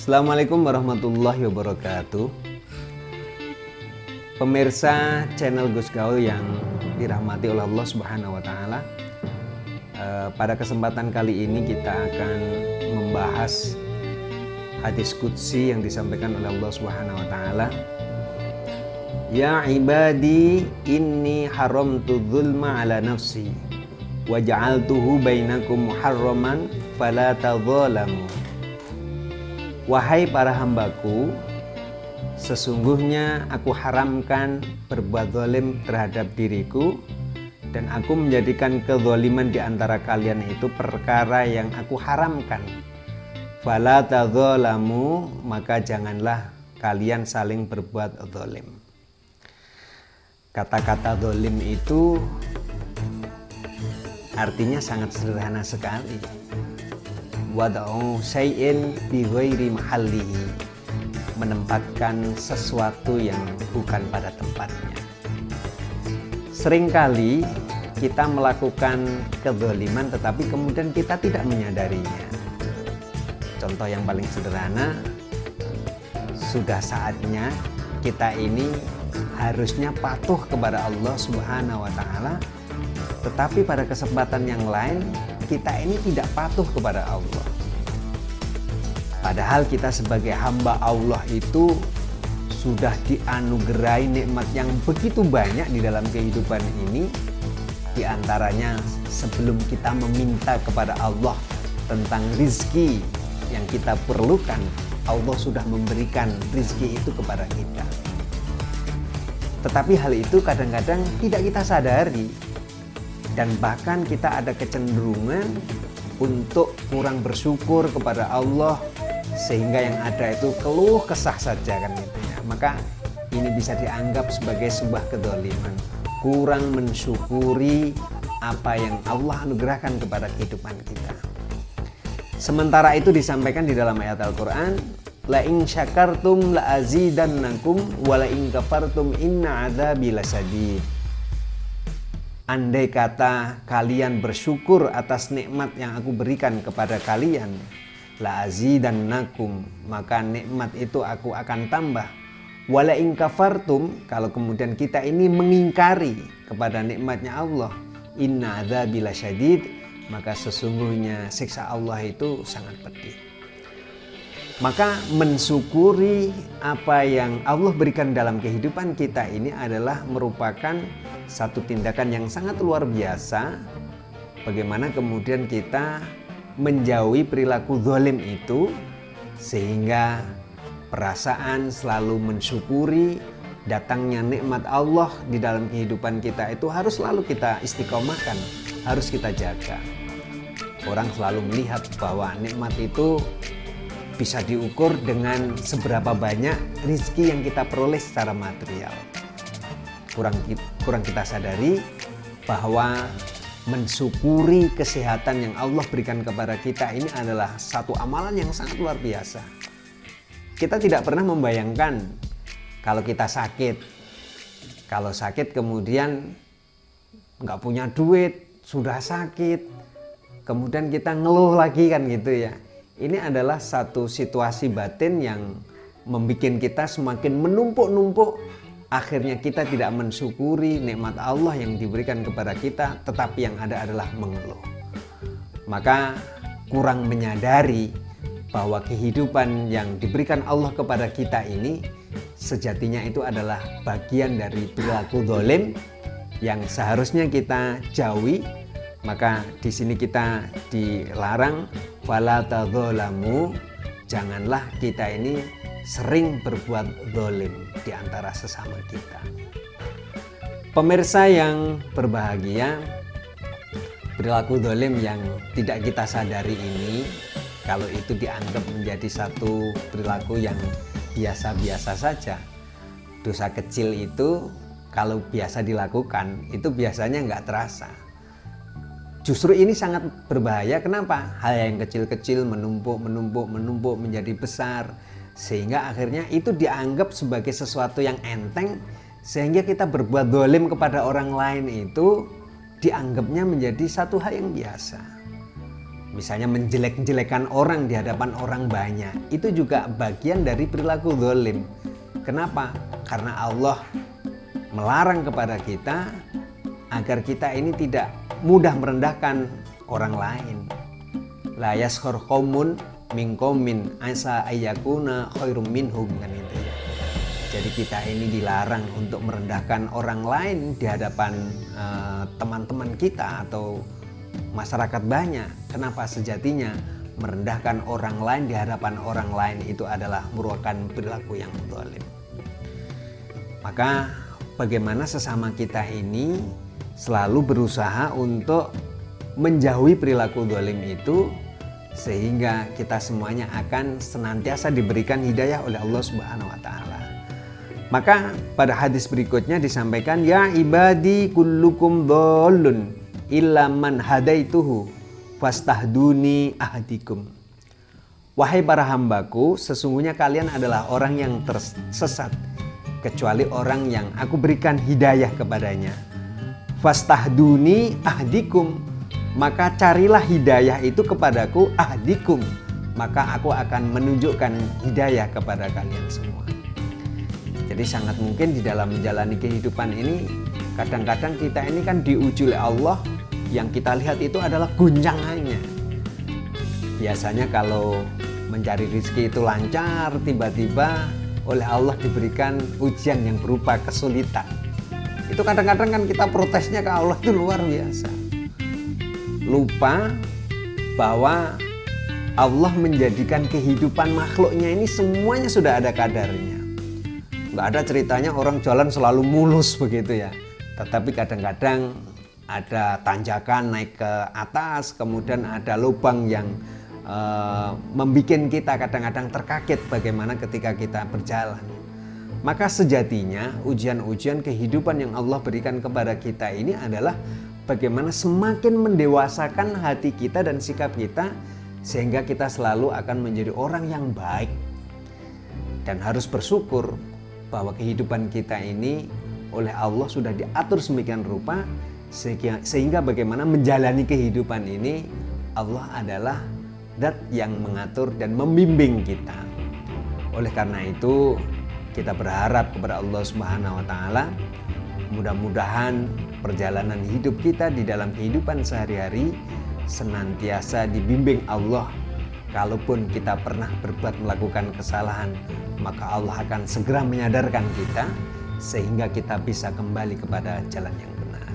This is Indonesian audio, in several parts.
Assalamualaikum warahmatullahi wabarakatuh. Pemirsa channel Gus Gaul yang dirahmati oleh Allah Subhanahu wa Ta'ala, pada kesempatan kali ini kita akan membahas hadis qudsi yang disampaikan oleh Allah Subhanahu wa Ta'ala. Ya ibadi inni haramtu dzulma ala nafsi wa ja'altuhu bainakum muharraman fala tadzalamu. Wahai para hambaku, sesungguhnya aku haramkan berbuat zalim terhadap diriku, dan aku menjadikan kezaliman di antara kalian itu perkara yang aku haramkan. Fala tadzalamu, maka janganlah kalian saling berbuat zalim. Kata-kata zalim itu artinya sangat sederhana sekali. Wada'u syai'in bi ghairi mahallihi, menempatkan sesuatu yang bukan pada tempatnya. Seringkali kita melakukan kezaliman tetapi kemudian kita tidak menyadarinya. Contoh yang paling sederhana, sudah saatnya kita ini harusnya patuh kepada Allah Subhanahu wa Ta'ala, tetapi pada kesempatan yang lain kita ini tidak patuh kepada Allah. Padahal kita sebagai hamba Allah itu sudah dianugerahi nikmat yang begitu banyak di dalam kehidupan ini. Di antaranya sebelum kita meminta kepada Allah tentang rizki yang kita perlukan, Allah sudah memberikan rizki itu kepada kita. Tetapi hal itu kadang-kadang tidak kita sadari. Dan bahkan kita ada kecenderungan untuk kurang bersyukur kepada Allah, sehingga yang ada itu keluh kesah saja kan gitu ya. Maka ini bisa dianggap sebagai sebuah kedzaliman, kurang mensyukuri apa yang Allah anugerahkan kepada kehidupan kita. Sementara itu disampaikan di dalam ayat Al-Quran, la in syakartum la azidannakum wa la in kafartum inna adzabi lasadid. Andai kata kalian bersyukur atas nikmat yang aku berikan kepada kalian, la azidannakum, maka nikmat itu aku akan tambah. Wala in kafartum, kalau kemudian kita ini mengingkari kepada nikmatnya Allah, inna adzabi lasyadid, maka sesungguhnya siksa Allah itu sangat pedih. Maka mensyukuri apa yang Allah berikan dalam kehidupan kita ini adalah merupakan satu tindakan yang sangat luar biasa. Bagaimana kemudian kita menjauhi perilaku zalim itu, sehingga perasaan selalu mensyukuri datangnya nikmat Allah di dalam kehidupan kita itu harus selalu kita istiqomahkan, harus kita jaga. Orang selalu melihat bahwa nikmat itu bisa diukur dengan seberapa banyak rizki yang kita peroleh secara material. Kurang kita sadari bahwa mensyukuri kesehatan yang Allah berikan kepada kita ini adalah satu amalan yang sangat luar biasa. Kita tidak pernah membayangkan kalau kita sakit. Kalau sakit kemudian nggak punya duit, sudah sakit, kemudian kita ngeluh lagi kan gitu ya. Ini adalah satu situasi batin yang membuat kita semakin menumpuk-numpuk. Akhirnya kita tidak mensyukuri nikmat Allah yang diberikan kepada kita, tetapi yang ada adalah mengeluh. Maka kurang menyadari bahwa kehidupan yang diberikan Allah kepada kita ini sejatinya itu adalah bagian dari perilaku zalim yang seharusnya kita jauhi. Maka di sini kita dilarang fala tadzalamu, janganlah kita ini sering berbuat zalim di antara sesama kita. Pemirsa yang berbahagia, perilaku zalim yang tidak kita sadari ini, kalau itu dianggap menjadi satu perilaku yang biasa-biasa saja, dosa kecil itu kalau biasa dilakukan itu biasanya nggak terasa. Justru ini sangat berbahaya. Kenapa? Hal yang kecil-kecil menumpuk menjadi besar, sehingga akhirnya itu dianggap sebagai sesuatu yang enteng, sehingga kita berbuat zalim kepada orang lain itu dianggapnya menjadi satu hal yang biasa. Misalnya menjelek-jelekan orang di hadapan orang banyak, itu juga bagian dari perilaku zalim. Kenapa? Karena Allah melarang kepada kita agar kita ini tidak mudah merendahkan orang lain. La yaskhur qaumun min qaumin asa ayyakuna khairum minhum, kan itu ya. Jadi kita ini dilarang untuk merendahkan orang lain di hadapan teman-teman kita atau masyarakat banyak. Kenapa? Sejatinya merendahkan orang lain di hadapan orang lain itu adalah merupakan perilaku yang zalim. Maka bagaimana sesama kita ini selalu berusaha untuk menjauhi perilaku zalim itu, sehingga kita semuanya akan senantiasa diberikan hidayah oleh Allah Subhanahu wa taala. Maka pada hadis berikutnya disampaikan, ya ibadi kullukum dhallun illa man hadaituhu fastahduni ahdikum. Wahai para hambaku, sesungguhnya kalian adalah orang yang tersesat kecuali orang yang aku berikan hidayah kepadanya. Fastahduni ahdikum, maka carilah hidayah itu kepadaku, ahdikum, maka aku akan menunjukkan hidayah kepada kalian semua. Jadi sangat mungkin di dalam menjalani kehidupan ini, kadang-kadang kita ini kan diuji oleh Allah, yang kita lihat itu adalah guncangannya. Biasanya kalau mencari rezeki itu lancar, tiba-tiba oleh Allah diberikan ujian yang berupa kesulitan. Itu kadang-kadang kan kita protesnya ke Allah itu luar biasa. Lupa bahwa Allah menjadikan kehidupan makhluknya ini semuanya sudah ada kadarnya. Nggak ada ceritanya orang jalan selalu mulus begitu ya. Tetapi kadang-kadang ada tanjakan naik ke atas, kemudian ada lubang yang membuat kita kadang-kadang terkaget bagaimana ketika kita berjalan. Maka sejatinya ujian-ujian kehidupan yang Allah berikan kepada kita ini adalah bagaimana semakin mendewasakan hati kita dan sikap kita, sehingga kita selalu akan menjadi orang yang baik. Dan harus bersyukur bahwa kehidupan kita ini oleh Allah sudah diatur sedemikian rupa, sehingga bagaimana menjalani kehidupan ini Allah adalah zat yang mengatur dan membimbing kita. Oleh karena itu kita berharap kepada Allah Subhanahu wa taala, mudah-mudahan perjalanan hidup kita di dalam kehidupan sehari-hari senantiasa dibimbing Allah. Kalaupun kita pernah melakukan kesalahan, maka Allah akan segera menyadarkan kita sehingga kita bisa kembali kepada jalan yang benar.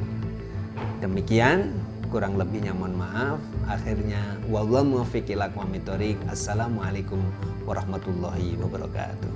Demikian, kurang lebihnya mohon maaf. Akhirnya, wallahu muwaffiq ila aqwamit thoriq. Assalamualaikum warahmatullahi wabarakatuh.